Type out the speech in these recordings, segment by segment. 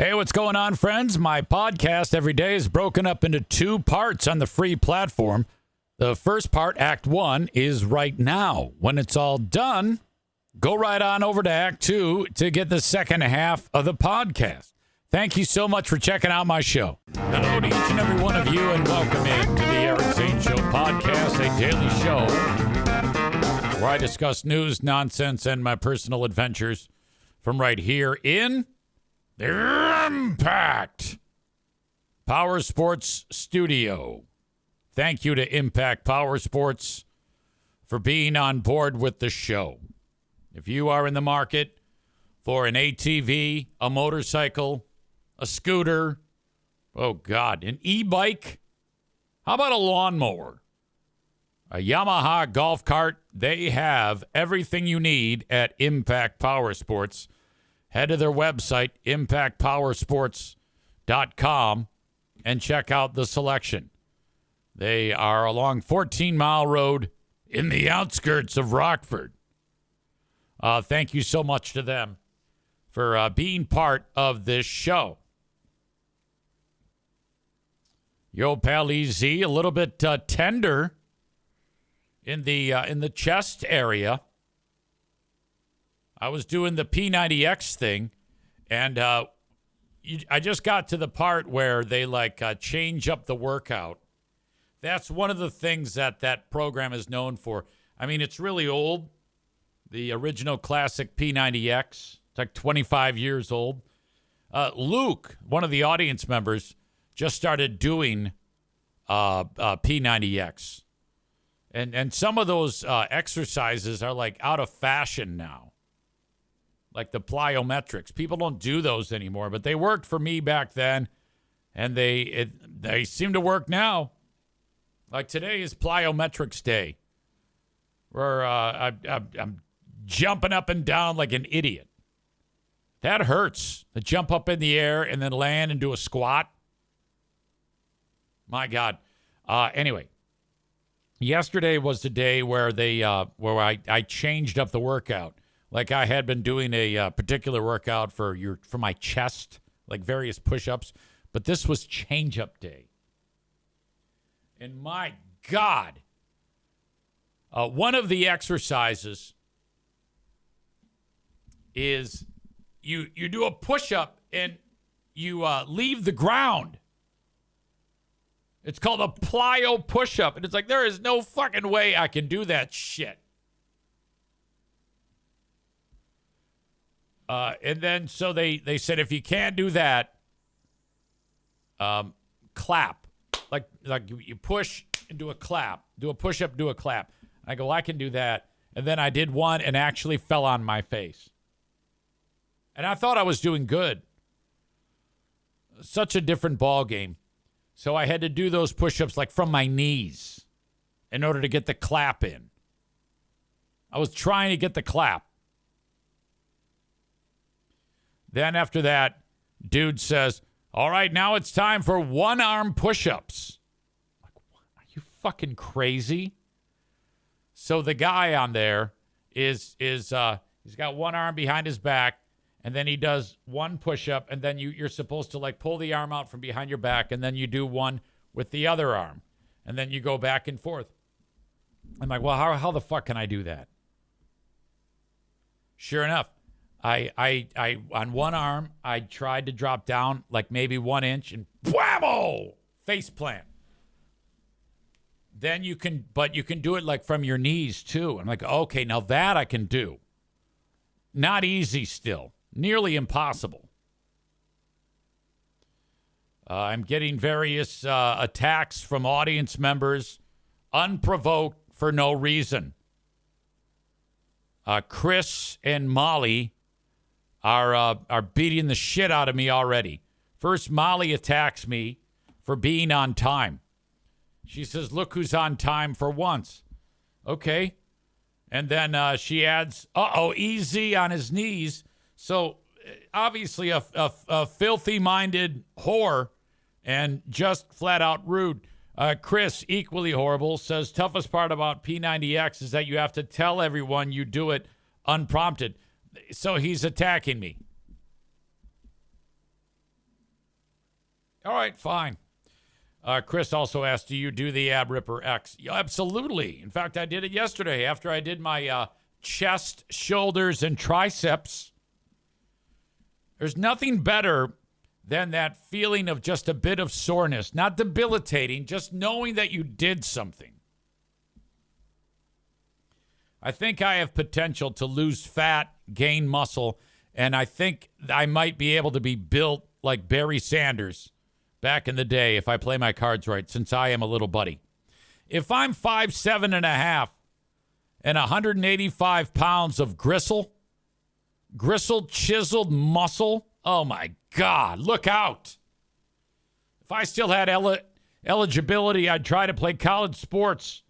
Hey, what's going on, friends? My podcast every day is broken up into two parts on the free platform. The first part, Act 1, is right now. When it's all done, go right on over to Act 2 to get the second half of the podcast. Thank you so much for checking out my show. Hello to each and every one of you, and welcome in to the Eric Zane Show podcast, a daily show where I discuss news, nonsense, and my personal adventures from right here in the Impact Power Sports Studio. Thank you to Impact Power Sports for being on board with the show. If you are in the market for an ATV, a motorcycle, a scooter, an e-bike, how about a lawnmower, a Yamaha golf cart, they have everything you need at Impact Power Sports. Head to their website, impactpowersports.com, and check out the selection. They are along 14 Mile Road in the outskirts of Rockford. Thank you so much to them for being part of this show. Yo, pal EZ, a little bit tender in the chest area. I was doing the P90X thing, and I just got to the part where they change up the workout. That's one of the things that program is known for. I mean, it's really old. The original classic P90X. It's like 25 years old. Luke, one of the audience members, just started doing P90X. And some of those exercises are like out of fashion now. Like the plyometrics. People don't do those anymore, but they worked for me back then, and they seem to work now. Like today is plyometrics day, where I'm jumping up and down like an idiot. That hurts, to jump up in the air and then land and do a squat. My God. Anyway, yesterday was the day where I changed up the workout. Like I had been doing a particular workout for my chest, like various push-ups, but this was change-up day. And my God, one of the exercises is you do a push-up and you leave the ground. It's called a plyo push-up, and it's like there is no fucking way I can do that shit. And then so they said if you can't do that, clap. Like you push and do a clap. Do a push-up, do a clap. I go, I can do that. And then I did one and actually fell on my face. And I thought I was doing good. Such a different ball game. So I had to do those push-ups like from my knees in order to get the clap in. I was trying to get the clap. Then after that, dude says, all right, now it's time for one-arm push-ups. Like, what? Are you fucking crazy? So the guy on there is he's got one arm behind his back, and then he does one push-up, and then you're supposed to like pull the arm out from behind your back, and then you do one with the other arm, and then you go back and forth. I'm like, well, how the fuck can I do that? Sure enough. I on one arm, I tried to drop down like maybe 1 inch and whammo, face plant. Then you can do it like from your knees too. I'm like, okay, now that I can do. Not easy still, nearly impossible. I'm getting various attacks from audience members, unprovoked for no reason. Chris and Molly are beating the shit out of me already. First, Molly attacks me for being on time. She says, look who's on time for once. Okay. And then she adds, EZ on his knees. So obviously a filthy-minded whore and just flat-out rude. Chris, equally horrible, says toughest part about P90X is that you have to tell everyone you do it unprompted. So he's attacking me. All right, fine. Chris also asked, do you do the Ab Ripper X? Yeah, absolutely. In fact, I did it yesterday after I did my chest, shoulders, and triceps. There's nothing better than that feeling of just a bit of soreness. Not debilitating, just knowing that you did something. I think I have potential to lose fat, gain muscle, and I think I might be able to be built like Barry Sanders back in the day if I play my cards right, since I am a little buddy. If I'm 5'7" and a half and 185 pounds of gristle, chiseled muscle, oh my God, look out. If I still had eligibility, I'd try to play college sports.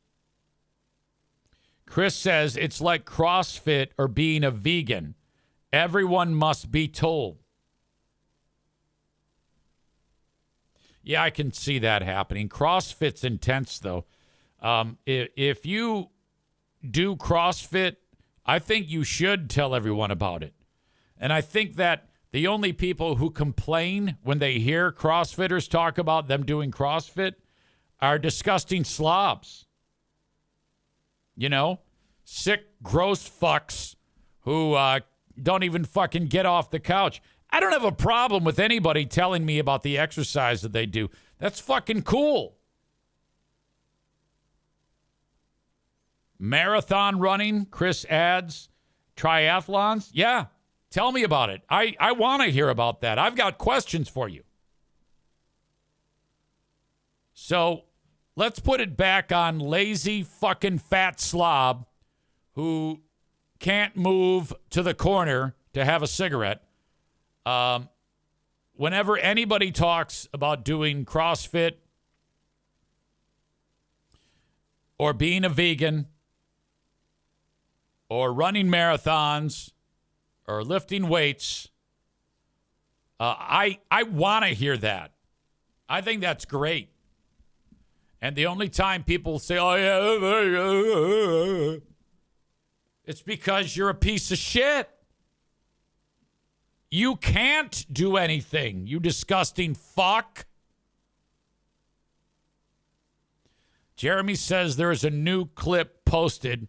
Chris says it's like CrossFit or being a vegan. Everyone must be told. Yeah, I can see that happening. CrossFit's intense, though. If you do CrossFit, I think you should tell everyone about it. And I think that the only people who complain when they hear CrossFitters talk about them doing CrossFit are disgusting slobs. You know, sick, gross fucks who don't even fucking get off the couch. I don't have a problem with anybody telling me about the exercise that they do. That's fucking cool. Marathon running, Chris adds. Triathlons, yeah. Tell me about it. I want to hear about that. I've got questions for you. So let's put it back on lazy fucking fat slob who can't move to the corner to have a cigarette. Whenever anybody talks about doing CrossFit or being a vegan or running marathons or lifting weights, I want to hear that. I think that's great. And the only time people say, oh, yeah, it's because you're a piece of shit. You can't do anything, you disgusting fuck. Jeremy says there's a new clip posted.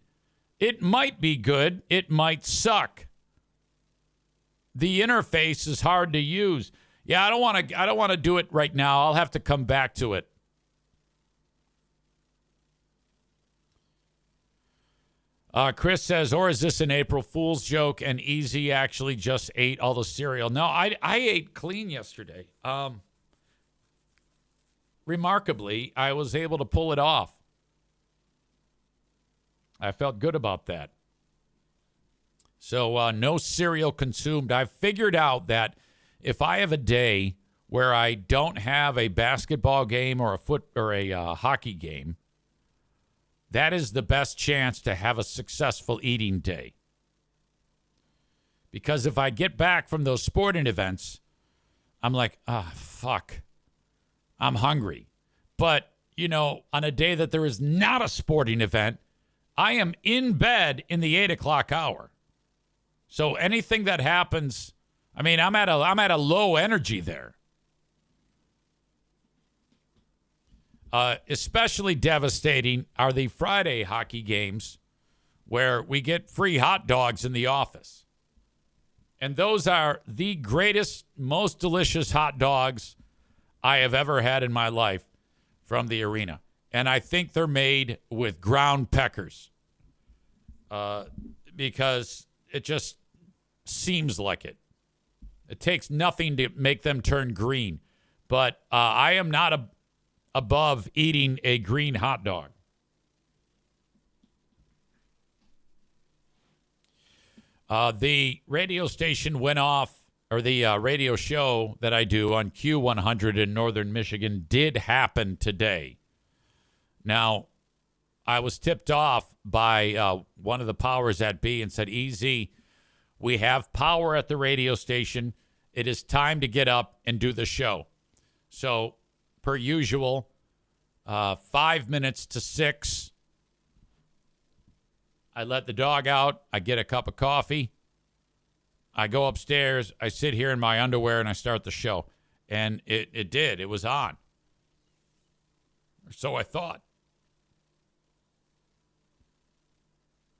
It might be good. It might suck. The interface is hard to use. Yeah, I don't want to do it right now. I'll have to come back to it. Chris says, or is this an April Fool's joke and Easy actually just ate all the cereal? No, I ate clean yesterday. Remarkably, I was able to pull it off. I felt good about that. So no cereal consumed. I've figured out that if I have a day where I don't have a basketball game or a hockey game, that is the best chance to have a successful eating day. Because if I get back from those sporting events, I'm like, fuck, I'm hungry. But, you know, on a day that there is not a sporting event, I am in bed in the 8 o'clock hour. So anything that happens, I mean, I'm at a low energy there. Especially devastating are the Friday hockey games where we get free hot dogs in the office. And those are the greatest, most delicious hot dogs I have ever had in my life from the arena. And I think they're made with ground peckers because it just seems like it. It takes nothing to make them turn green. But I am not above eating a green hot dog. The radio station went off, or the radio show that I do on Q100 in northern Michigan did happen today. Now, I was tipped off by one of the powers that be and said, Easy, we have power at the radio station. It is time to get up and do the show. So, per usual, 5 minutes to 6. I let the dog out. I get a cup of coffee. I go upstairs. I sit here in my underwear and I start the show. And it did. It was on. Or so I thought.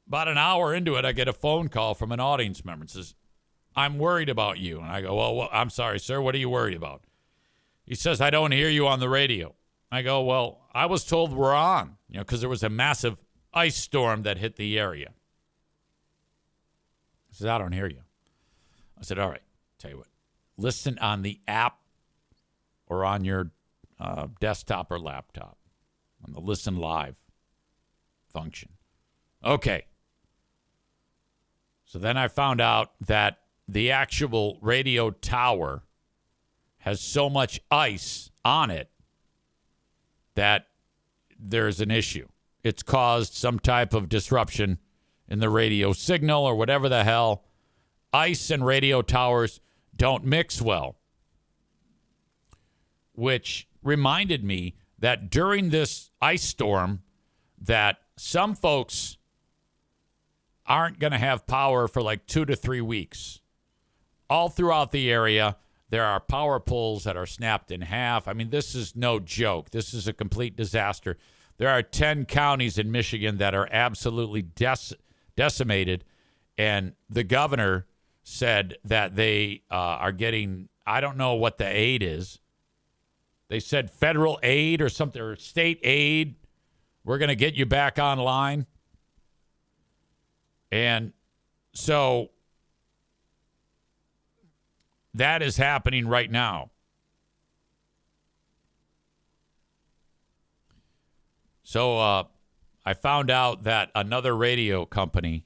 About an hour into it, I get a phone call from an audience member and says, I'm worried about you. And I go, well, I'm sorry, sir. What are you worried about? He says, I don't hear you on the radio. I go, well, I was told we're on, because there was a massive ice storm that hit the area. He says, I don't hear you. I said, all right, tell you what. Listen on the app or on your desktop or laptop on the Listen Live function. Okay. So then I found out that the actual radio tower has so much ice on it that there's an issue. It's caused some type of disruption in the radio signal or whatever the hell. Ice and radio towers don't mix well, which reminded me that during this ice storm that some folks aren't going to have power for like 2 to 3 weeks. All throughout the area, there are power poles that are snapped in half. I mean, this is no joke. This is a complete disaster. There are 10 counties in Michigan that are absolutely decimated, and the governor said that they are getting, I don't know what the aid is. They said federal aid or something, or state aid. We're going to get you back online. And so that is happening right now. So I found out that another radio company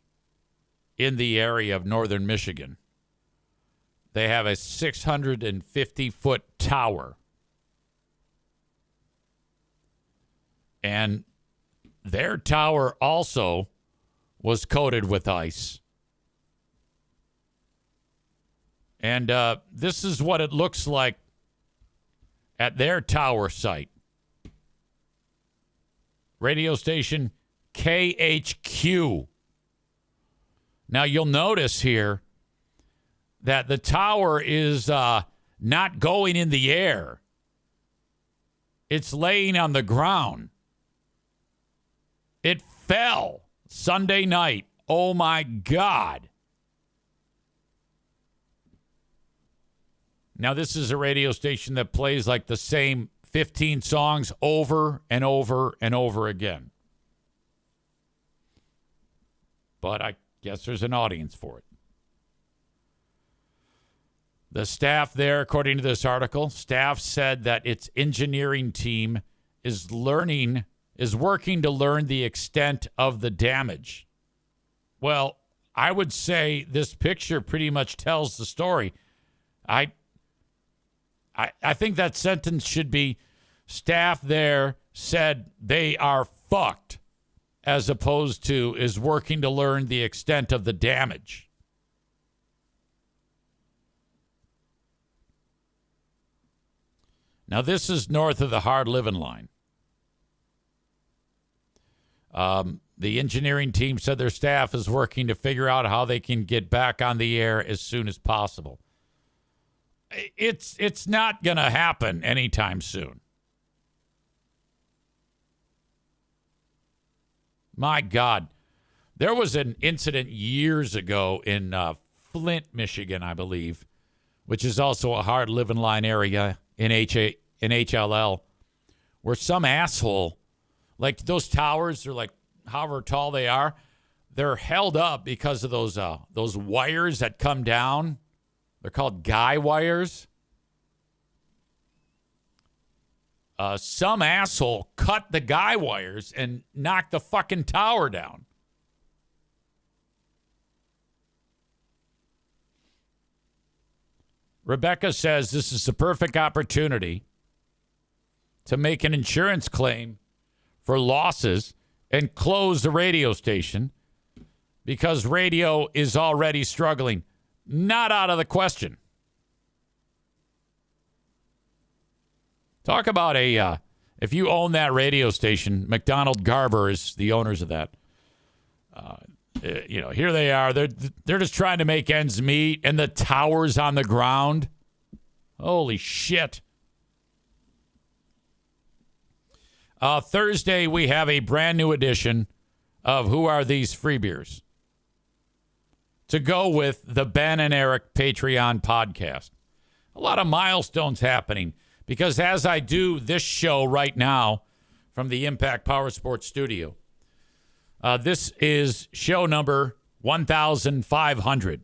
in the area of northern Michigan, they have a 650-foot tower. And their tower also was coated with ice. And this is what it looks like at their tower site. Radio station KHQ. Now, you'll notice here that the tower is not going in the air. It's laying on the ground. It fell Sunday night. Oh, my God. Now, this is a radio station that plays like the same 15 songs over and over and over again. But I guess there's an audience for it. The staff there, according to this article, staff said that its engineering team is working to learn the extent of the damage. Well, I would say this picture pretty much tells the story. I think that sentence should be, staff there said they are fucked, as opposed to is working to learn the extent of the damage. Now, this is north of the hard living line. The engineering team said their staff is working to figure out how they can get back on the air as soon as possible. It's not going to happen anytime soon. My God. There was an incident years ago in Flint, Michigan, I believe, which is also a hard living line area in HLL, where some asshole, like those towers are like however tall they are, they're held up because of those wires that come down. They're called guy wires. Some asshole cut the guy wires and knocked the fucking tower down. Rebecca says this is the perfect opportunity to make an insurance claim for losses and close the radio station because radio is already struggling. Not out of the question. Talk about if you own that radio station, McDonald Garber is the owners of that. Here they are. They're just trying to make ends meet, and the tower's on the ground. Holy shit. Thursday, we have a brand new edition of Who Are These Free Beers? To go with the Ben and Eric Patreon podcast. A lot of milestones happening because as I do this show right now from the Impact Power Sports Studio, this is show number 1,500.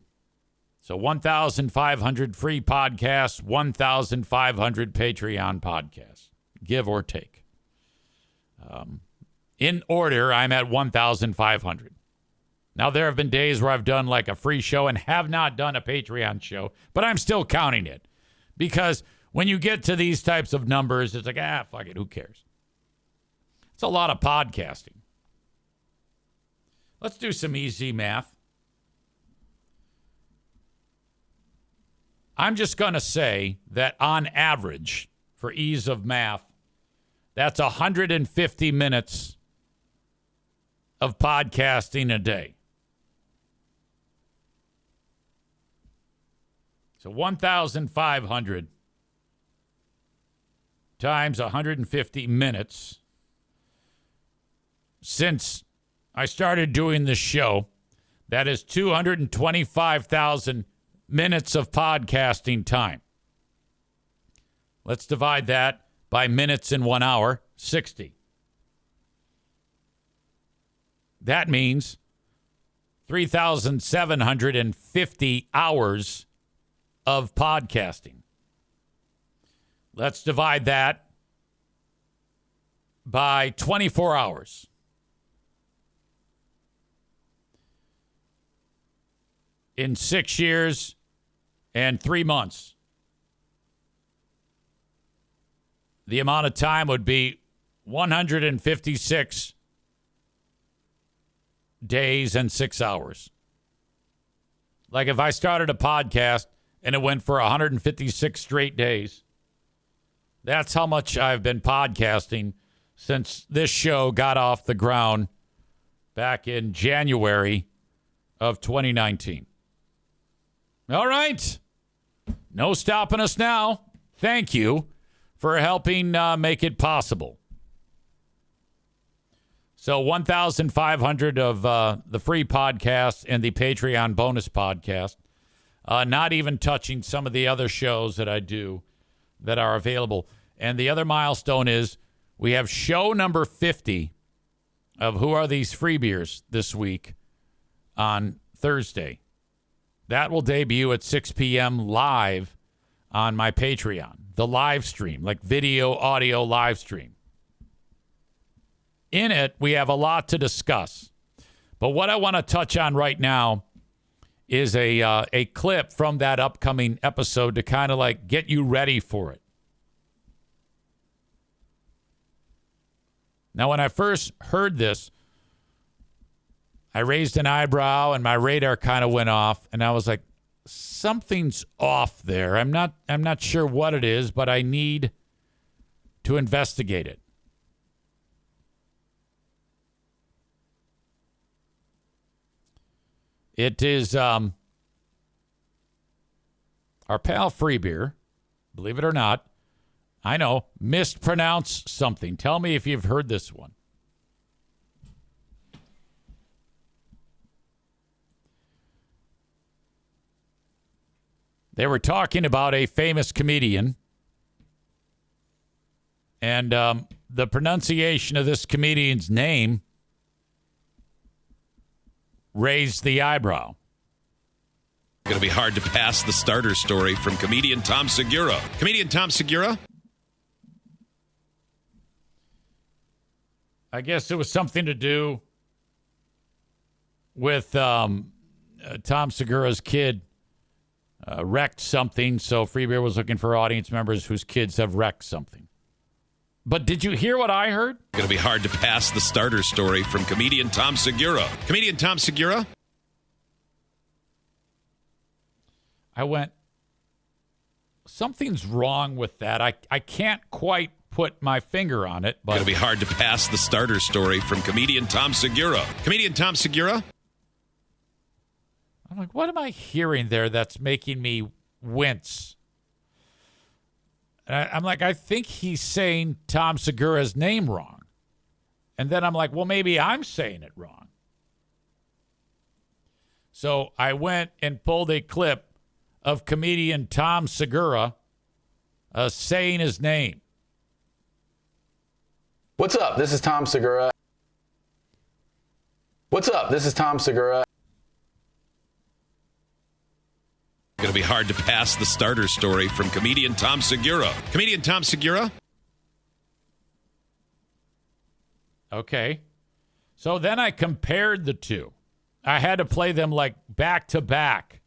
So 1,500 free podcasts, 1,500 Patreon podcasts, give or take. In order, I'm at 1,500. Now, there have been days where I've done like a free show and have not done a Patreon show, but I'm still counting it. Because when you get to these types of numbers, it's like, fuck it, who cares? It's a lot of podcasting. Let's do some easy math. I'm just going to say that on average, for ease of math, that's 150 minutes of podcasting a day. So 1,500 times 150 minutes. Since I started doing this show, that is 225,000 minutes of podcasting time. Let's divide that by minutes in 1 hour, 60. That means 3,750 hours of podcasting. Let's divide that by 24 hours. In 6 years and 3 months, the amount of time would be 156 days and 6 hours. Like if I started a podcast and it went for 156 straight days, that's how much I've been podcasting since this show got off the ground back in January of 2019. All right. No stopping us now. Thank you for helping make it possible. So 1,500 of the free podcast and the Patreon bonus podcast, not even touching some of the other shows that I do that are available. And the other milestone is we have show number 50 of Who Are These Free Beers this week on Thursday. That will debut at 6 p.m. live on my Patreon, the live stream, like video, audio live stream. In it, we have a lot to discuss. But what I want to touch on right now is a clip from that upcoming episode to kind of like get you ready for it. Now, when I first heard this, I raised an eyebrow and my radar kind of went off, and I was like, something's off there. I'm not sure what it is, but I need to investigate it. It is our pal Free Beer, believe it or not. I know, mispronounced something. Tell me if you've heard this one. They were talking about a famous comedian, and the pronunciation of this comedian's name raised the eyebrow. Going to be hard to pass the starter story from comedian Tom Segura. Comedian Tom Segura? I guess it was something to do with Tom Segura's kid wrecked something, so Free Beer was looking for audience members whose kids have wrecked something. But did you hear what I heard? Going to be hard to pass the starter story from comedian Tom Segura. Comedian Tom Segura? I went, something's wrong with that. I can't quite put my finger on it, but Going to be hard to pass the starter story from comedian Tom Segura. Comedian Tom Segura? I'm like, what am I hearing there that's making me wince? I'm like, I think he's saying Tom Segura's name wrong. And then I'm like, well, maybe I'm saying it wrong. So I went and pulled a clip of comedian Tom Segura saying his name. What's up? This is Tom Segura. What's up? This is Tom Segura. Going to be hard to pass the starter story from comedian Tom Segura. Comedian Tom Segura. Okay. So then I compared the two. I had to play them like back to back.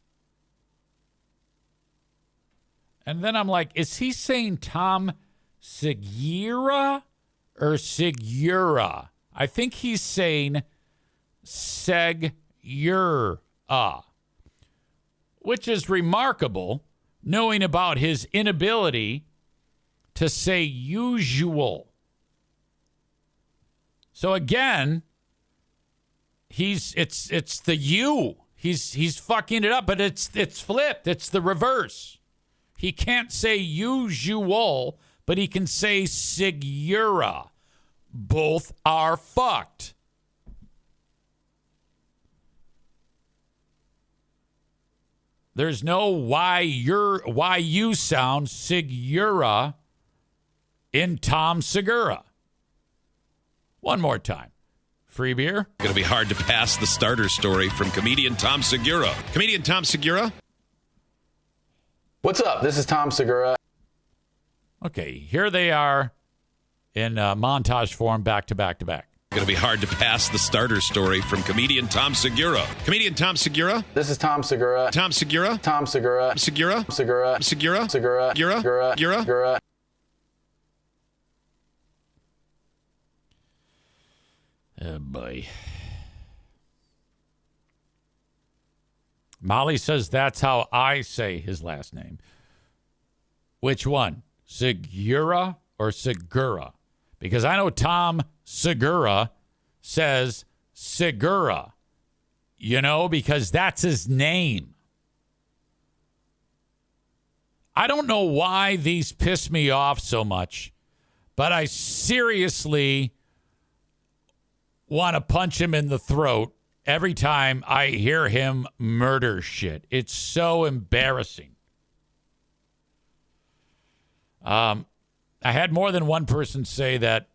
And then I'm like, is he saying Tom Segura or Segura? I think he's saying Segura, which is remarkable, knowing about his inability to say usual. So again, it's the U. He's fucking it up, but it's flipped. It's the reverse. He can't say usual, but he can say Segura. Both are fucked. There's no why you sound Segura in Tom Segura. One more time. Free beer. Going to be hard to pass the starter story from comedian Tom Segura. Comedian Tom Segura. What's up? This is Tom Segura. Okay, here they are in montage form, back to back to back. Going to be hard to pass the starter story from comedian Tom Segura. Comedian Tom Segura. This is Tom Segura. Tom Segura. Tom Segura. Segura. Segura. Segura. Segura. Segura. Segura. Segura. Oh, boy. Molly says that's how I say his last name. Which one? Segura or Segura? Because I know Tom Segura says Segura, because that's his name. I don't know why these piss me off so much, but I seriously want to punch him in the throat every time I hear him murder shit. It's so embarrassing. I had more than one person say that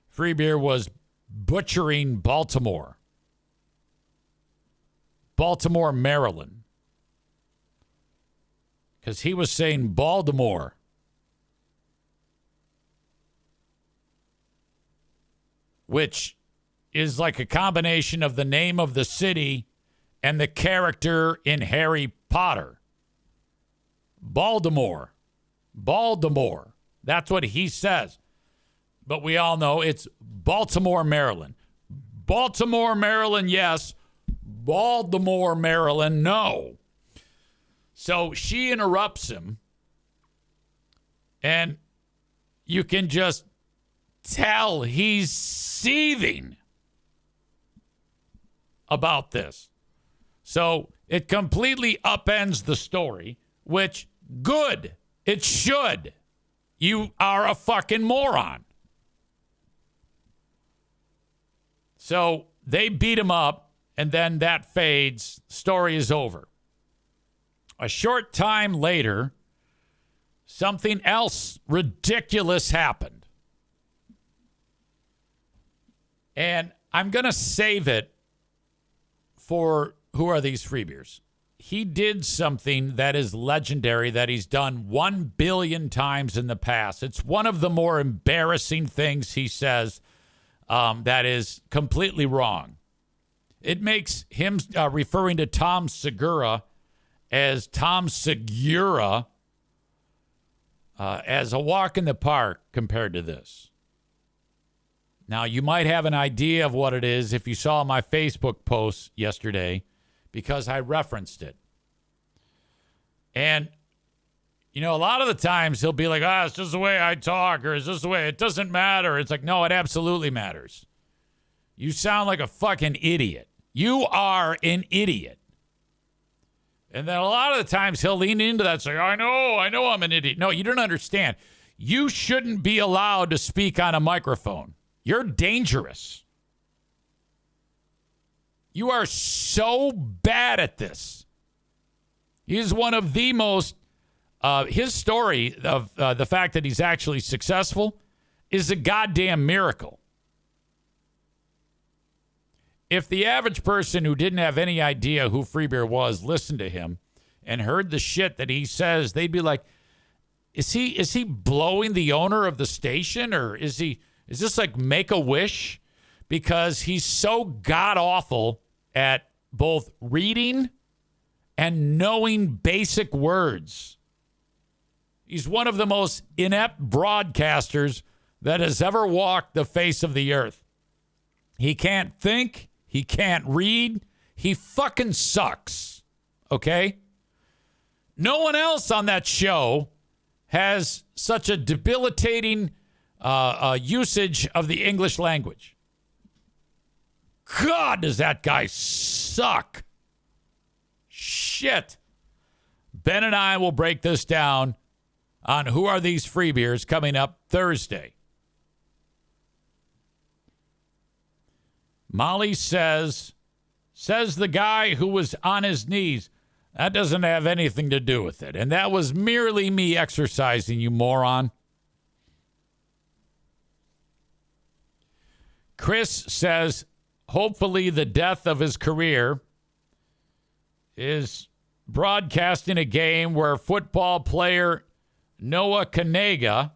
Free Beer was butchering Baltimore, Maryland. Because he was saying Baltimore. Which is like a combination of the name of the city and the character in Harry Potter. Baltimore. That's what he says. But we all know it's Baltimore, Maryland. Baltimore, Maryland, yes. Baltimore, Maryland, no. So she interrupts him. And you can just tell he's seething about this. So it completely upends the story, which, good. It should. You are a fucking moron. So they beat him up, and then that fades. Story is over. A short time later, something else ridiculous happened. And I'm going to save it for Who Are These Free Beers? He did something that is legendary that he's done 1 billion times in the past. It's one of the more embarrassing things he says that is completely wrong. It makes him referring to Tom Segura as Tom Segura as a walk in the park compared to this. Now, you might have an idea of what it is if you saw my Facebook post yesterday, because I referenced it. And, a lot of the times he'll be like, it's just the way I talk, or it's just the way, it doesn't matter. It's like, no, it absolutely matters. You sound like a fucking idiot. You are an idiot. And then a lot of the times he'll lean into that and say, I know I'm an idiot. No, you don't understand. You shouldn't be allowed to speak on a microphone. You're dangerous. You are so bad at this. He's one of the most, his story of the fact that he's actually successful is a goddamn miracle. If the average person who didn't have any idea who Freebeer was listened to him and heard the shit that he says, they'd be like, is he blowing the owner of the station, or is this like Make-A-Wish? Because he's so god awful at both reading and knowing basic words. He's one of the most inept broadcasters that has ever walked the face of the earth. He can't think. He can't read. He fucking sucks. Okay? No one else on that show has such a debilitating usage of the English language. God, does that guy suck. Shit. Ben and I will break this down on Who Are These Freebeers coming up Thursday. Molly says the guy who was on his knees. That doesn't have anything to do with it. And that was merely me exercising, you moron. Chris says, hopefully the death of his career is broadcasting a game where football player Noah Kanega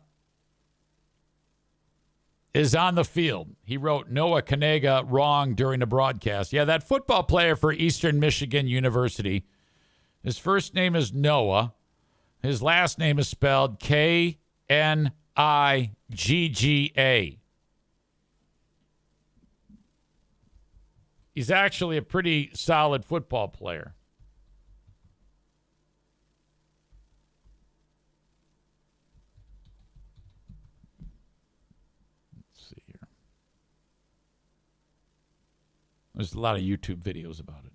is on the field. He wrote Noah Kanega wrong during the broadcast. Yeah, that football player for Eastern Michigan University, his first name is Noah. His last name is spelled Knigga. He's actually a pretty solid football player. Let's see here. There's a lot of YouTube videos about it.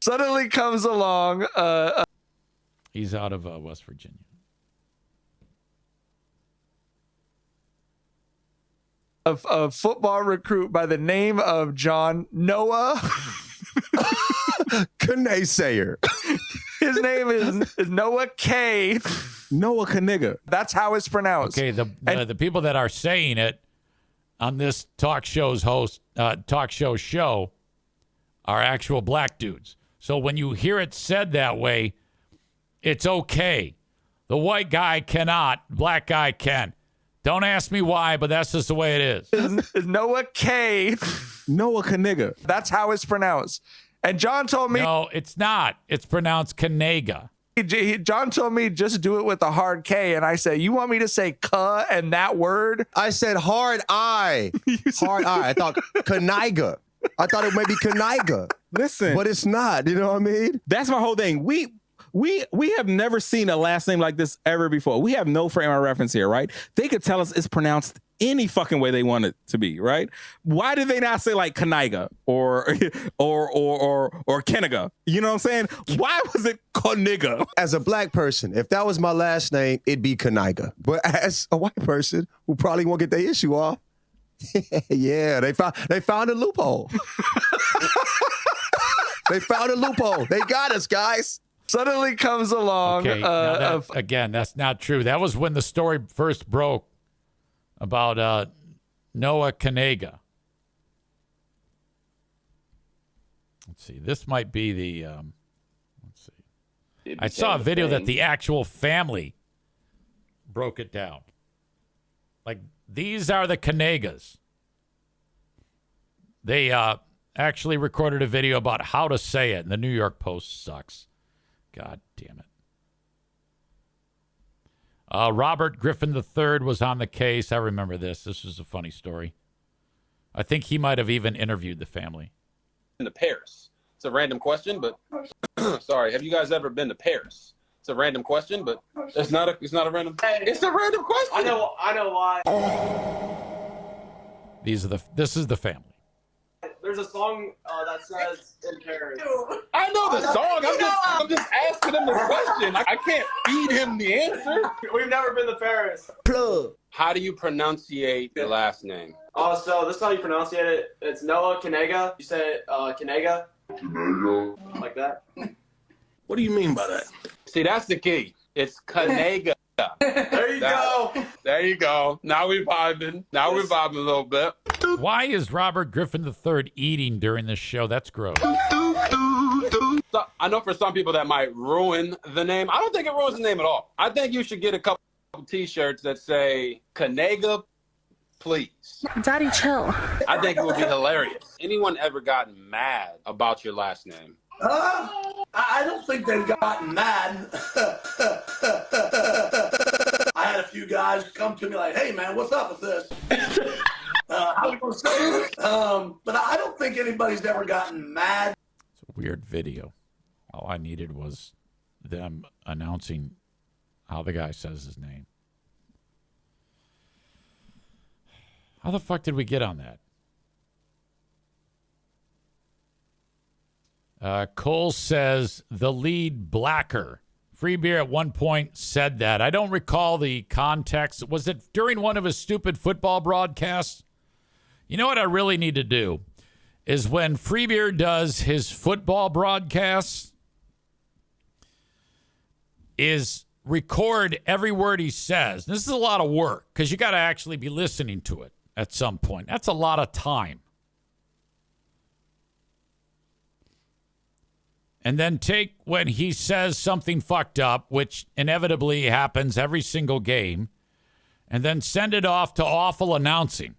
Suddenly comes along. He's out of West Virginia. A football recruit by the name of John Noah. Knasayer. His name is Noah K. Noah Kanega. That's how it's pronounced. Okay, the people that are saying it on this talk show are actual black dudes. So when you hear it said that way, it's okay. The white guy cannot, black guy can. Don't ask me why, but that's just the way it is. Is Noah K. Noah Kanega. That's how it's pronounced. And John told me. No, it's not. It's pronounced Knigga. John told me just do it with a hard K. And I said, you want me to say "ka" and that word? I said hard I. Hard I. I thought Kanaiga. I thought it might be Kanaiga. Listen, but it's not. You know what I mean? that's my whole thing. We have never seen a last name like this ever before. We have no frame of reference here, right? They could tell us it's pronounced any fucking way they want it to be, right? Why did they not say like Kanaiga or Kenniga? You know what I'm saying? Why was it Koniga? As a black person, if that was my last name, it'd be Kanaiga. But as a white person who probably won't get their issue off, yeah, they found a loophole. They found a loophole. They got us, guys. Suddenly comes along. Okay, again, that's not true. That was when the story first broke about Noah Kanega. Let's see. This might be the. Let's see. I saw a video that the actual family broke it down. Like, these are the Kanegas. They actually recorded a video about how to say it, and the New York Post sucks. God damn it. Robert Griffin III was on the case. I remember this. This was a funny story. I think he might have even interviewed the family. Been to Paris? It's a random question, but sorry. Have you guys ever been to Paris? It's a random question, but it's not a random. It's a random question. I know why. This is the family. There's a song that says in Paris. I know the song. I'm just asking him the question. I can't feed him the answer. We've never been to Paris. How do you pronunciate your last name? Oh, so this is how you pronounce it. It's Noah Kanega. You say it Kanega. Kanega. Like that. What do you mean by that? See, that's the key. It's Kanega. There you go. There you go. Now we're vibing. We're vibing a little bit. Why is Robert Griffin III eating during this show? That's gross. So, I know for some people that might ruin the name. I don't think it ruins the name at all. I think you should get a couple T-shirts that say Kanega, please. Daddy, chill. I think it would be hilarious. Anyone ever gotten mad about your last name? I don't think they've gotten mad. I had a few guys come to me like, hey, man, what's up with this? How we going to say it? But I don't think anybody's ever gotten mad. It's a weird video. All I needed was them announcing how the guy says his name. How the fuck did we get on that? Cole says the lead blacker. Free Beer at one point said that. I don't recall the context. Was it during one of his stupid football broadcasts? You know what I really need to do is when Free Beer does his football broadcasts is record every word he says. This is a lot of work because you got to actually be listening to it at some point. That's a lot of time. And then take when he says something fucked up, which inevitably happens every single game, and then send it off to awful announcing.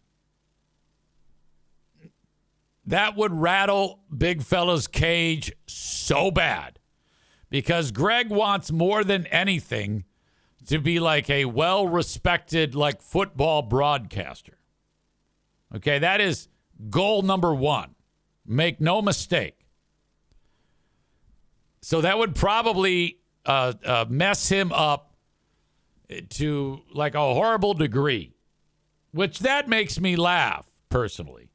That would rattle Big Fella's cage so bad because Greg wants more than anything to be like a well-respected like football broadcaster. Okay, that is goal number one. Make no mistake. So that would probably mess him up to like a horrible degree, which that makes me laugh personally.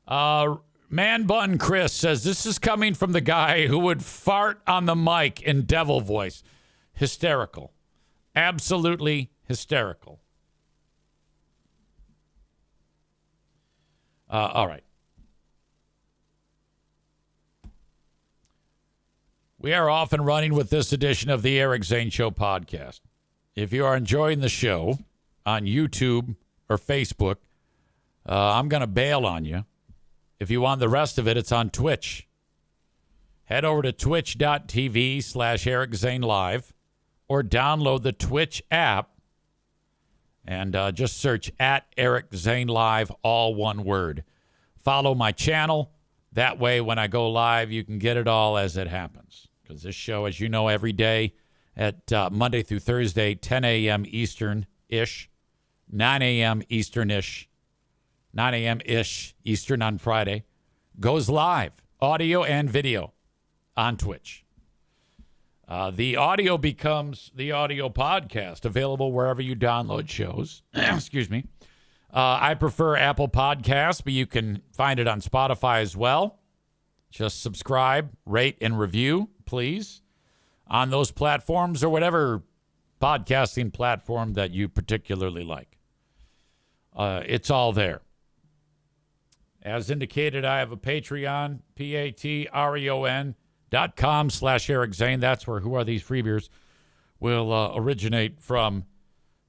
Man Bun Chris says this is coming from the guy who would fart on the mic in devil voice. Hysterical. Absolutely hysterical. All right. We are off and running with this edition of the Eric Zane Show podcast. If you are enjoying the show on YouTube or Facebook, I'm going to bail on you. If you want the rest of it, it's on Twitch. Head over to twitch.tv/Eric Zane Live or download the Twitch app and just search at Eric Zane Live, all one word. Follow my channel. That way, when I go live, you can get it all as it happens. Because this show, as you know, every day at Monday through Thursday, 10 a.m. Eastern-ish, 9 a.m. Eastern-ish, 9 a.m.-ish Eastern on Friday, goes live, audio and video on Twitch. The audio becomes the audio podcast, available wherever you download shows. Excuse me. I prefer Apple Podcasts, but you can find it on Spotify as well. Just subscribe, rate, and review, please, on those platforms or whatever podcasting platform that you particularly like. It's all there. As indicated, I have a Patreon, patreon.com/Eric Zane. That's where Who Are These Freebeers will originate from.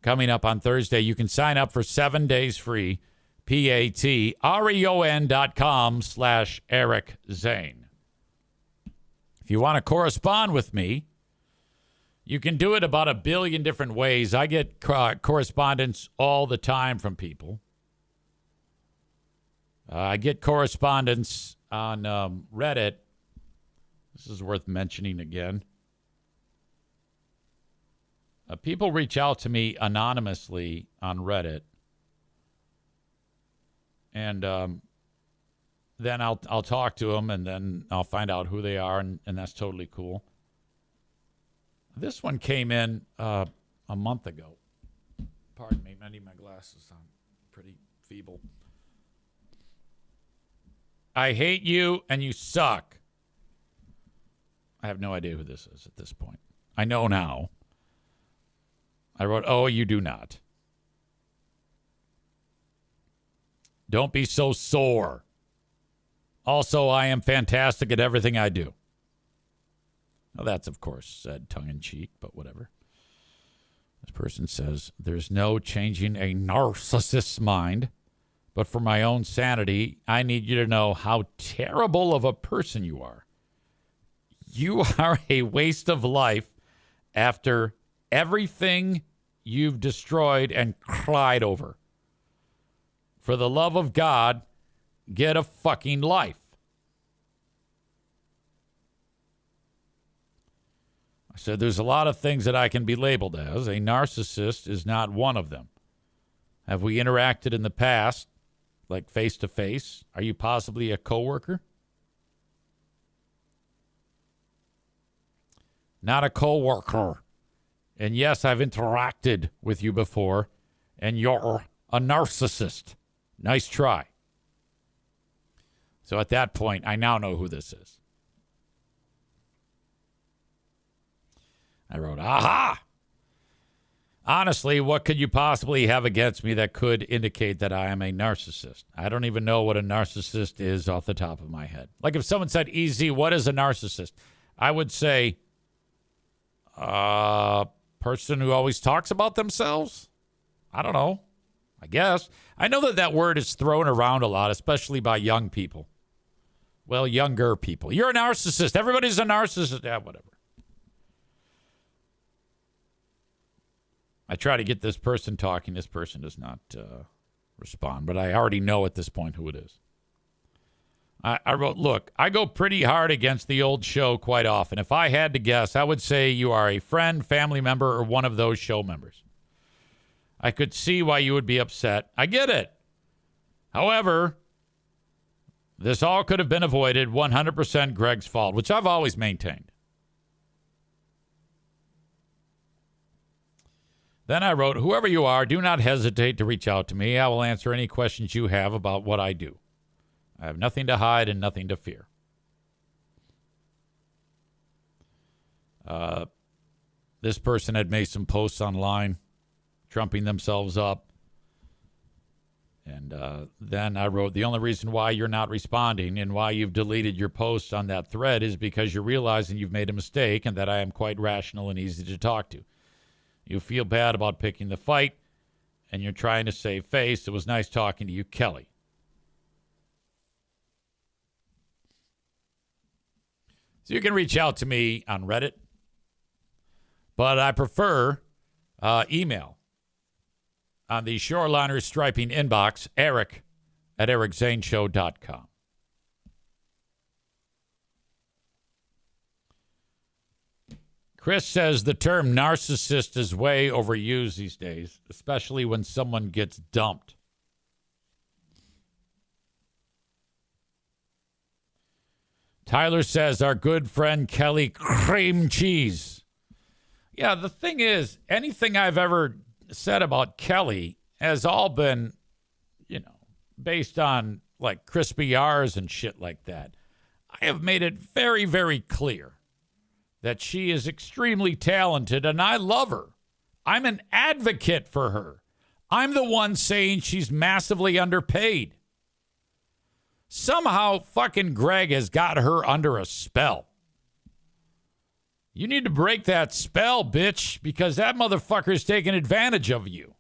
Coming up on Thursday, you can sign up for 7 days free. patreon.com/Eric Zane. If you want to correspond with me, you can do it about a billion different ways. I get correspondence all the time from people. I get correspondence on Reddit. This is worth mentioning again. People reach out to me anonymously on Reddit, and then I'll talk to them, and then I'll find out who they are, and that's totally cool. This one came in a month ago. Pardon me, I need my glasses on. Pretty feeble. I hate you and you suck. I have no idea who this is at this point. I know now. I wrote, oh, you do not. Don't be so sore. Also, I am fantastic at everything I do. Now, that's, of course, said tongue-in-cheek, but whatever. This person says, there's no changing a narcissist's mind, but for my own sanity, I need you to know how terrible of a person you are. You are a waste of life after everything you've destroyed and cried over. For the love of God, get a fucking life. I said, there's a lot of things that I can be labeled as. A narcissist is not one of them. Have we interacted in the past, like face-to-face? Are you possibly a coworker? Not a coworker. And yes, I've interacted with you before, and you're a narcissist. Nice try. So at that point, I now know who this is. I wrote, aha! Honestly, what could you possibly have against me that could indicate that I am a narcissist? I don't even know what a narcissist is off the top of my head. Like if someone said, EZ, what is a narcissist? I would say, person who always talks about themselves? I don't know. I guess. I know that that word is thrown around a lot, especially by young people. Well, younger people. You're a narcissist. Everybody's a narcissist. Yeah, whatever. I try to get this person talking. This person does not respond, but I already know at this point who it is. I wrote, look, I go pretty hard against the old show quite often. If I had to guess, I would say you are a friend, family member, or one of those show members. I could see why you would be upset. I get it. However, this all could have been avoided. 100% Greg's fault, which I've always maintained. Then I wrote, whoever you are, do not hesitate to reach out to me. I will answer any questions you have about what I do. I have nothing to hide and nothing to fear. This person had made some posts online, trumping themselves up. And then I wrote, the only reason why you're not responding and why you've deleted your posts on that thread is because you're realizing you've made a mistake and that I am quite rational and easy to talk to. You feel bad about picking the fight, and you're trying to save face. It was nice talking to you, Kelly. So you can reach out to me on Reddit, but I prefer email on the Shoreliner Striping inbox, eric@ericzaneshow.com. Chris says the term narcissist is way overused these days, especially when someone gets dumped. Tyler says our good friend Kelly cream cheese. Yeah, the thing is, anything I've ever said about Kelly has all been, based on like crispy R's and shit like that. I have made it very, very clear that she is extremely talented, and I love her. I'm an advocate for her. I'm the one saying she's massively underpaid. Somehow fucking Greg has got her under a spell. You need to break that spell, bitch, because that motherfucker's taking advantage of you.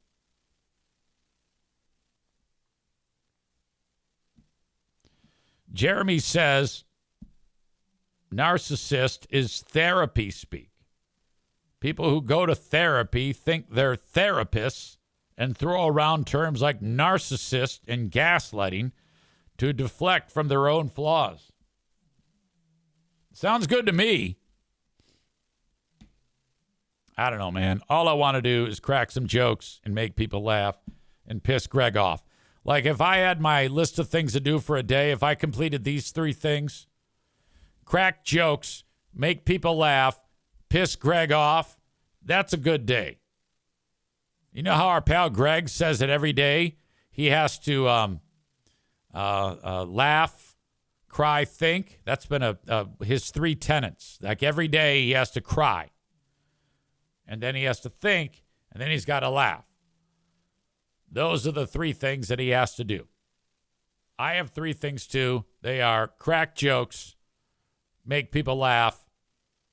Jeremy says, narcissist is therapy speak. People who go to therapy think they're therapists and throw around terms like narcissist and gaslighting to deflect from their own flaws. Sounds good to me. I don't know, man. All I want to do is crack some jokes and make people laugh and piss Greg off. Like if I had my list of things to do for a day, if I completed these 3 things, crack jokes, make people laugh, piss Greg off, that's a good day. You know how our pal Greg says that every day he has to laugh cry, think. That's been his 3 tenets. Like every day he has to cry. And then he has to think. And then he's got to laugh. Those are the 3 things that he has to do. I have 3 things too. They are crack jokes, make people laugh.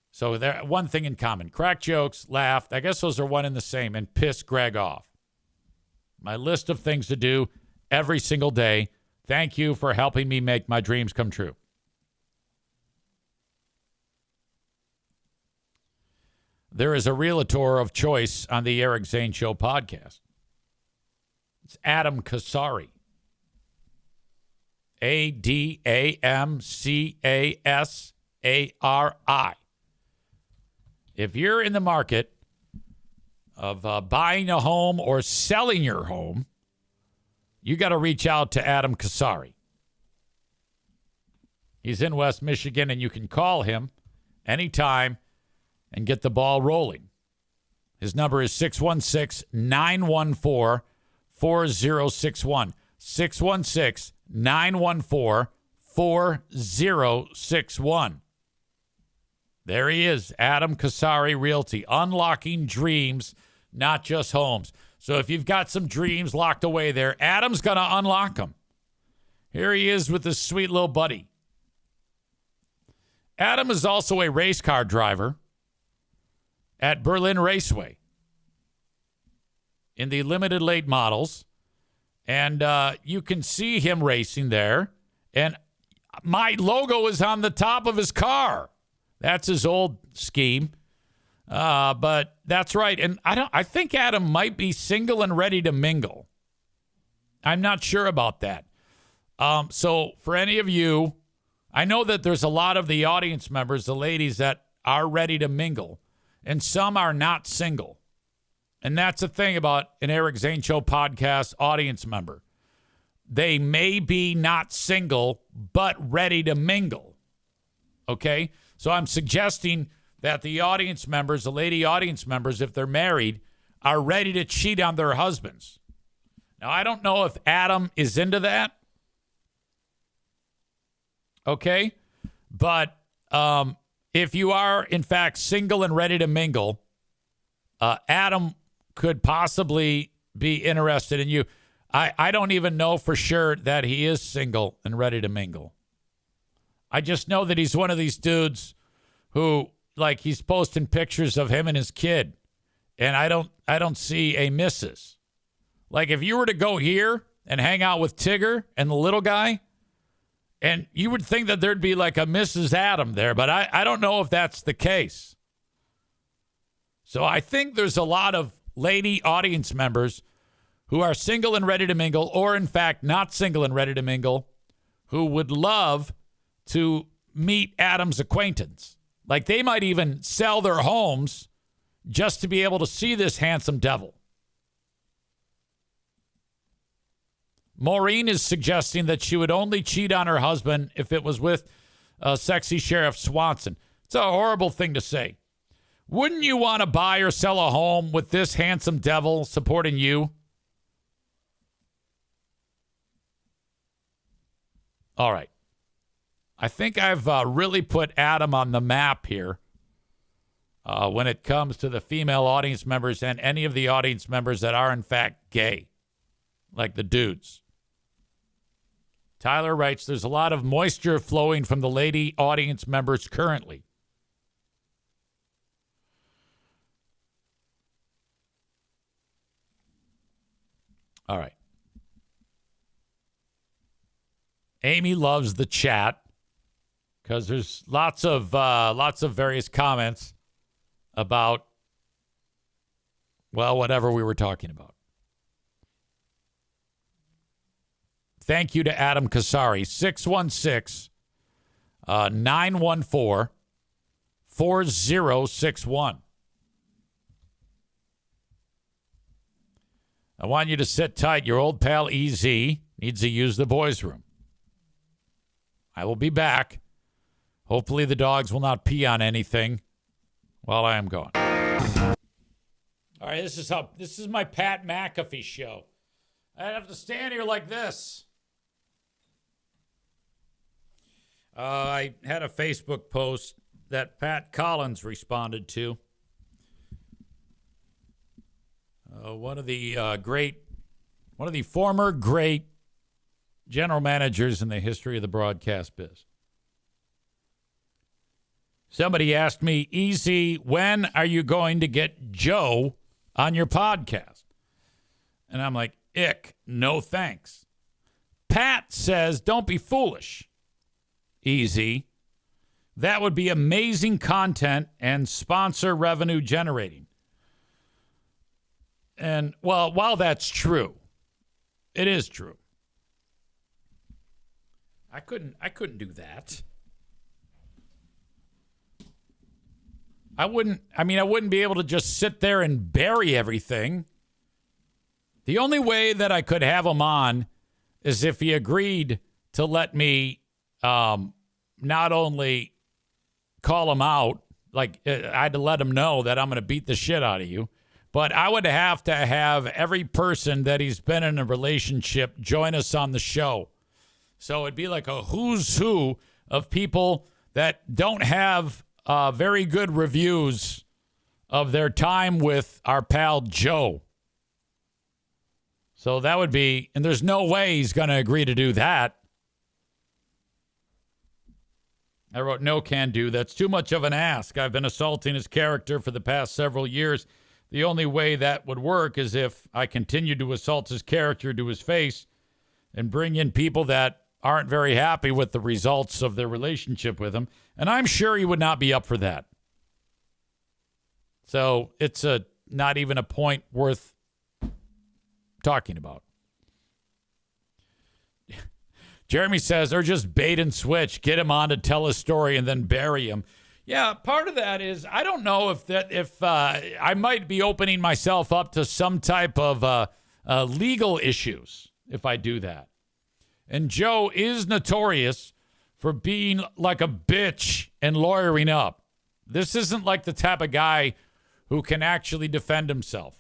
So they're one thing in common. Crack jokes, laugh. I guess those are one and the same. And piss Greg off. My list of things to do every single day. Thank you for helping me make my dreams come true. There is a realtor of choice on the Eric Zane Show podcast. It's Adam Casari. ADAMCASARI. If you're in the market of buying a home or selling your home, you got to reach out to Adam Casari. He's in West Michigan, and you can call him anytime and get the ball rolling. His number is 616-914-4061. 616-914-4061. There he is, Adam Casari Realty, unlocking dreams, not just homes. So if you've got some dreams locked away there, Adam's going to unlock them. Here he is with his sweet little buddy. Adam is also a race car driver at Berlin Raceway in the limited late models. And you can see him racing there. And my logo is on the top of his car. That's his old scheme. But that's right. And I think Adam might be single and ready to mingle. I'm not sure about that. So for any of you, I know that there's a lot of the audience members, the ladies that are ready to mingle, and some are not single. And that's the thing about an Eric Zane Show podcast audience member. They may be not single, but ready to mingle. Okay? So I'm suggesting that the audience members, the lady audience members, if they're married, are ready to cheat on their husbands. Now, I don't know if Adam is into that. Okay? But if you are, in fact, single and ready to mingle, Adam could possibly be interested in you. I don't even know for sure that he is single and ready to mingle. I just know that he's one of these dudes who, like, he's posting pictures of him and his kid, and I don't see a missus. Like, if you were to go here and hang out with Tigger and the little guy, and you would think that there'd be like a Mrs. Adam there, but I don't know if that's the case. So I think there's a lot of lady audience members who are single and ready to mingle, or in fact not single and ready to mingle, who would love to meet Adam's acquaintance. Like, they might even sell their homes just to be able to see this handsome devil. Maureen is suggesting that she would only cheat on her husband if it was with sexy Sheriff Swanson. It's a horrible thing to say. Wouldn't you want to buy or sell a home with this handsome devil supporting you? All right. I think I've really put Adam on the map here when it comes to the female audience members and any of the audience members that are, in fact, gay, like the dudes. Tyler writes, there's a lot of moisture flowing from the lady audience members currently. All right. Amy loves the chat because there's lots of various comments about, well, whatever we were talking about. Thank you to Adam Casari. 616-914-4061. I want you to sit tight. Your old pal EZ needs to use the boys' room. I will be back. Hopefully the dogs will not pee on anything while I am gone. All right, this is my Pat McAfee show. I have to stand here like this. I had a Facebook post that Pat Collins responded to. One of the former great general managers in the history of the broadcast biz. Somebody asked me, Easy, when are you going to get Joe on your podcast? And I'm like, ick, no thanks. Pat says, don't be foolish. Easy. That would be amazing content and sponsor revenue generating. And, well, while that's true, it is true. I couldn't do that. I wouldn't be able to just sit there and bury everything. The only way that I could have him on is if he agreed to let me not only call him out, like I had to let him know that I'm going to beat the shit out of you, but I would have to have every person that he's been in a relationship join us on the show. So it'd be like a who's who of people that don't have very good reviews of their time with our pal Joe. So that would be, and there's no way he's going to agree to do that. I wrote, no can do. That's too much of an ask. I've been assaulting his character for the past several years. The only way that would work is if I continue to assault his character to his face and bring in people that aren't very happy with the results of their relationship with him. And I'm sure he would not be up for that. So it's not even a point worth talking about. Jeremy says, or just bait and switch, get him on to tell a story and then bury him. Yeah, part of that is I don't know if I might be opening myself up to some type of legal issues if I do that. And Joe is notorious for being like a bitch and lawyering up. This isn't like the type of guy who can actually defend himself.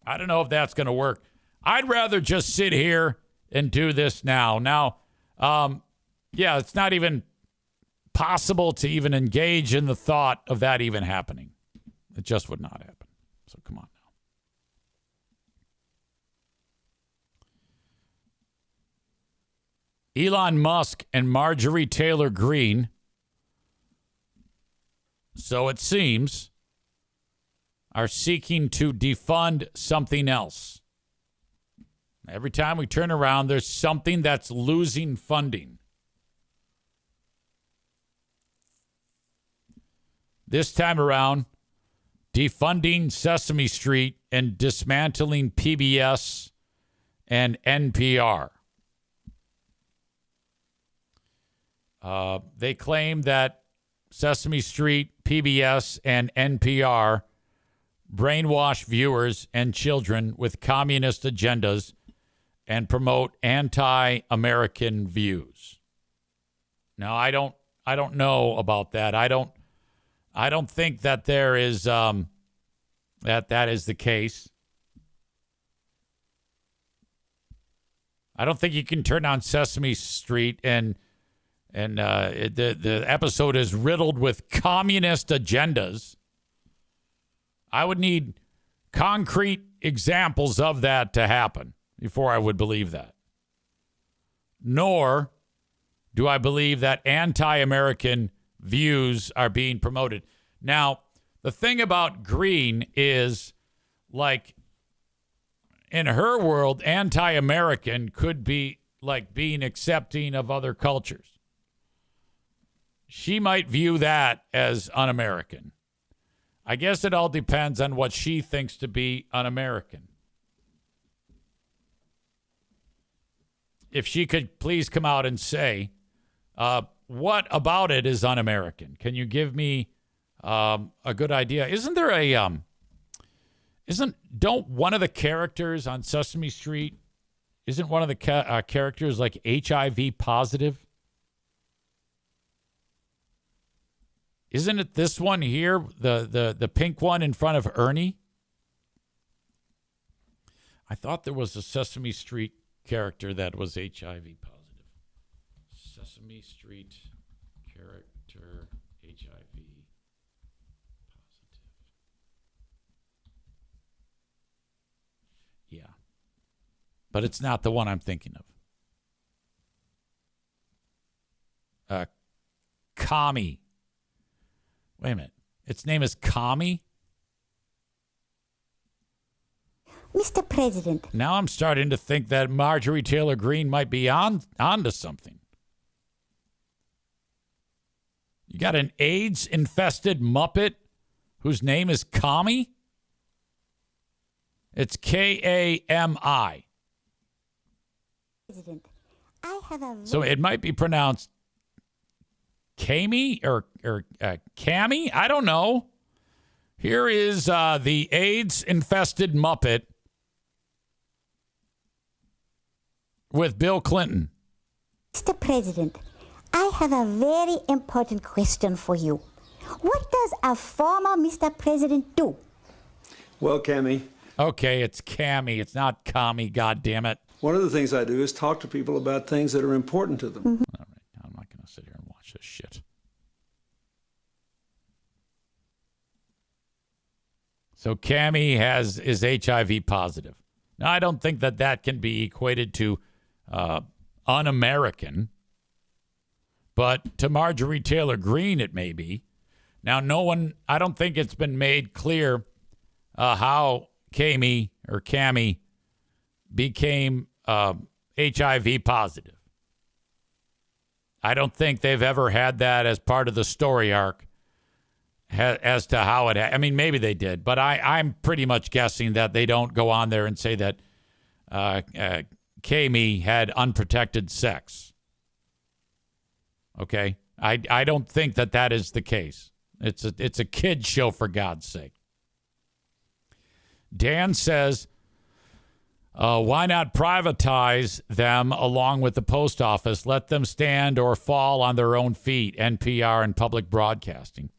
I don't know if that's going to work. I'd rather just sit here and do this now. Now, it's not even possible to even engage in the thought of that even happening. It just would not happen. So come on now. Elon Musk and Marjorie Taylor Greene, so it seems, are seeking to defund something else. Every time we turn around, there's something that's losing funding. This time around, defunding Sesame Street and dismantling PBS and NPR. They claim that Sesame Street, PBS, and NPR brainwash viewers and children with communist agendas and promote anti-American views. Now, I don't know about that. I don't think that there is that is the case. I don't think you can turn on Sesame Street and the episode is riddled with communist agendas. I would need concrete examples of that to happen before I would believe that. Nor do I believe that anti-American views are being promoted. Now, the thing about Green is, like, in her world, anti-American could be like being accepting of other cultures. She might view that as un-American. I guess it all depends on what she thinks to be un-American. If she could please come out and say, what about it is un-American? Can you give me a good idea? Isn't there don't one of the characters on Sesame Street, isn't one of the characters like HIV positive? Isn't it this one here, the pink one in front of Ernie? I thought there was a Sesame Street character that was HIV positive. Sesame Street character HIV positive. Yeah. But it's not the one I'm thinking of. Kami. Wait a minute. Its name is Kami? Mr. President. Now I'm starting to think that Marjorie Taylor Greene might be onto something. You got an AIDS-infested Muppet whose name is Kami? It's Kami. President, I have a So it might be pronounced Kami or Cami? I don't know. Here is the AIDS-infested Muppet with Bill Clinton. Mr. President, I have a very important question for you. What does a former Mr. President do? Well, Cammy. Okay, it's Cami. It's not Kami, goddammit. One of the things I do is talk to people about things that are important to them. Mm-hmm. All right, I'm not going to sit here and watch this shit. So Cami is HIV positive. Now, I don't think that can be equated to un-American, but to Marjorie Taylor Greene, it may be. Now, I don't think it's been made clear how Cami became HIV positive. I don't think they've ever had that as part of the story arc as to how I mean, maybe they did, but I'm pretty much guessing that they don't go on there and say that Cami had unprotected sex. Okay? I don't think that is the case. It's a kid show, for God's sake. Dan says, why not privatize them along with the post office? Let them stand or fall on their own feet, NPR and public broadcasting.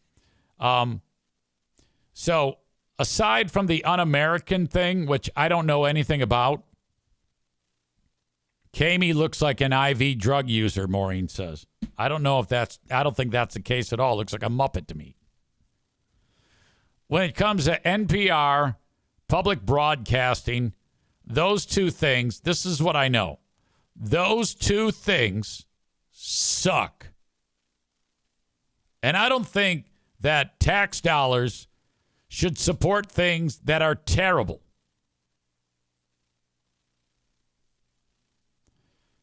So aside from the un-American thing, which I don't know anything about, Cami looks like an IV drug user, Maureen says. I don't think that's the case at all. Looks like a Muppet to me. When it comes to NPR, public broadcasting, those two things, this is what I know. Those two things suck. And I don't think that tax dollars should support things that are terrible.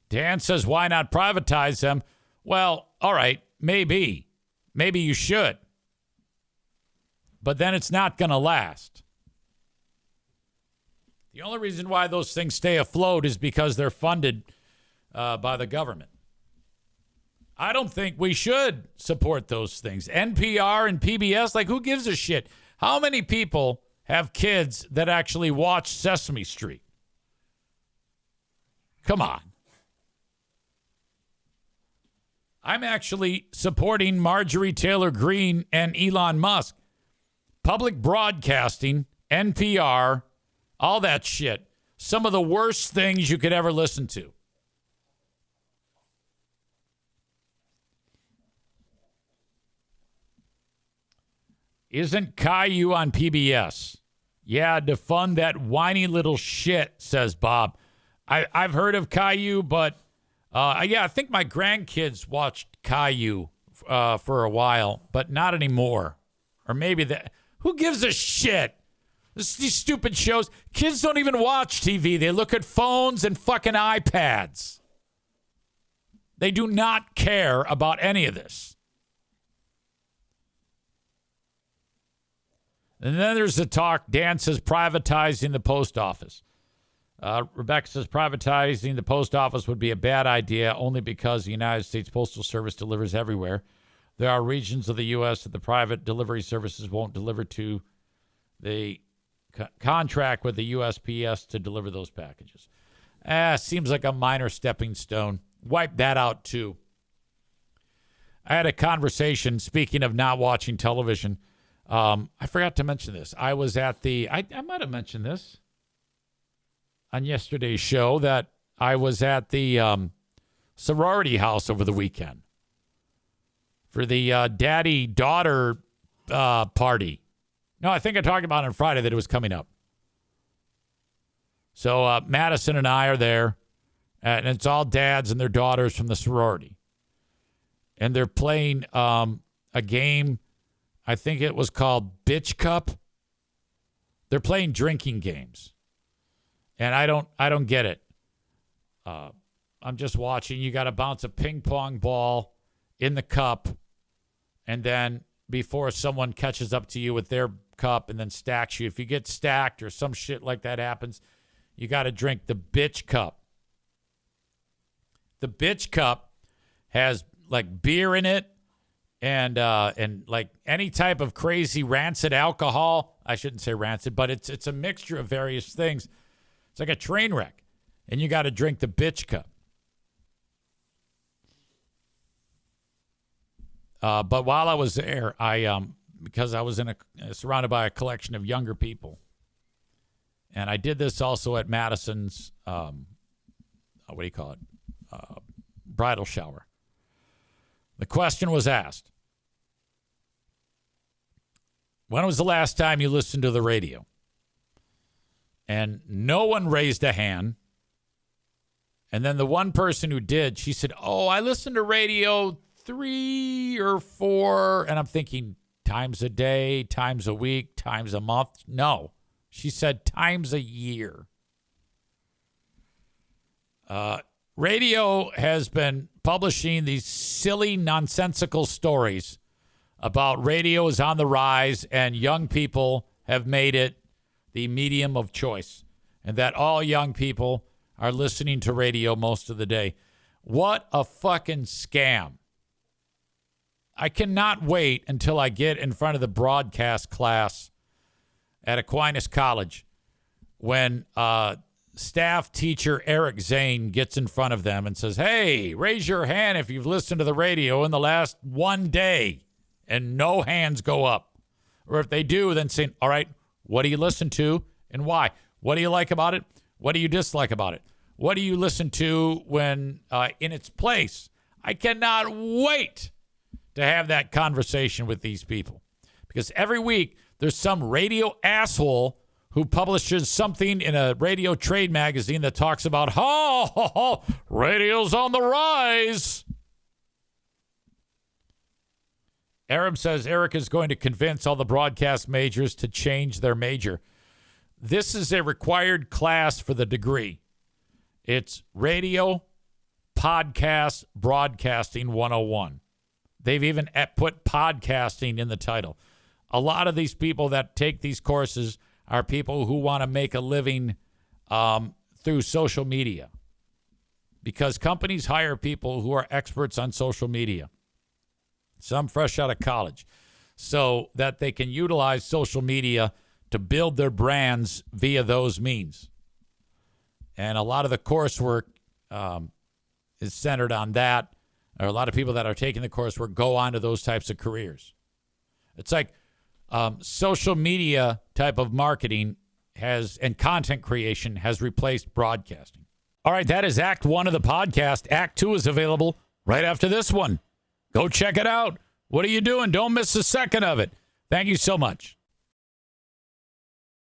Dan says, why not privatize them? Well, all right, maybe. Maybe you should. But then it's not going to last. The only reason why those things stay afloat is because they're funded by the government. I don't think we should support those things. NPR and PBS, like, who gives a shit? How many people have kids that actually watch Sesame Street? Come on. I'm actually supporting Marjorie Taylor Greene and Elon Musk. Public broadcasting, NPR, all that shit. Some of the worst things you could ever listen to. Isn't Caillou on PBS? Yeah, to fund that whiny little shit, says Bob. I've heard of Caillou, but I think my grandkids watched Caillou for a while, but not anymore. Or maybe that. Who gives a shit? These stupid shows. Kids don't even watch TV. They look at phones and fucking iPads. They do not care about any of this. And then there's the talk. Dan says privatizing the post office. Rebecca says privatizing the post office would be a bad idea only because the United States Postal Service delivers everywhere. There are regions of the U.S. that the private delivery services won't deliver to. They contract with the USPS to deliver those packages. Seems like a minor stepping stone. Wipe that out, too. I had a conversation, speaking of not watching television. I forgot to mention this. I was at the, I might have mentioned this on yesterday's show, that I was at the sorority house over the weekend for the daddy-daughter party. No, I think I talked about it on Friday that it was coming up. So Madison and I are there, and it's all dads and their daughters from the sorority. And they're playing a game, I think it was called Bitch Cup. They're playing drinking games. And I don't get it. I'm just watching. You got to bounce a ping pong ball in the cup, and then before someone catches up to you with their cup and then stacks you, if you get stacked or some shit like that happens, you got to drink the bitch cup. The bitch cup has like beer in it and like any type of crazy rancid alcohol. I shouldn't say rancid, but it's a mixture of various things. It's like a train wreck, and you got to drink the bitch cup. But while I was there, because I was surrounded by a collection of younger people, and I did this also at Madison's, bridal shower. The question was asked, when was the last time you listened to the radio? And no one raised a hand. And then the one person who did, she said, I listened to radio 3 or 4. And I'm thinking, times a day, times a week, times a month. No, she said times a year. Radio has been publishing these silly, nonsensical stories about radio is on the rise and young people have made it the medium of choice, and that all young people are listening to radio most of the day. What a fucking scam. I cannot wait until I get in front of the broadcast class at Aquinas College when staff teacher Eric Zane gets in front of them and says, hey, raise your hand if you've listened to the radio in the last one day, and no hands go up. Or if they do, then say, all right, what do you listen to and why? What do you like about it? What do you dislike about it? What do you listen to when in its place? I cannot wait to have that conversation with these people, because every week there's some radio asshole who publishes something in a radio trade magazine that talks about, radio's on the rise. Arab says Eric is going to convince all the broadcast majors to change their major. This is a required class for the degree. It's Radio, Podcast, Broadcasting 101. They've even put podcasting in the title. A lot of these people that take these courses are people who want to make a living through social media, because companies hire people who are experts on social media, some fresh out of college, so that they can utilize social media to build their brands via those means. And a lot of the coursework is centered on that. Or a lot of people that are taking the coursework go on to those types of careers. It's like social media type of marketing and content creation has replaced broadcasting. All right, that is Act 1 of the podcast. Act 2 is available right after this one. Go check it out. What are you doing? Don't miss a second of it. Thank you so much.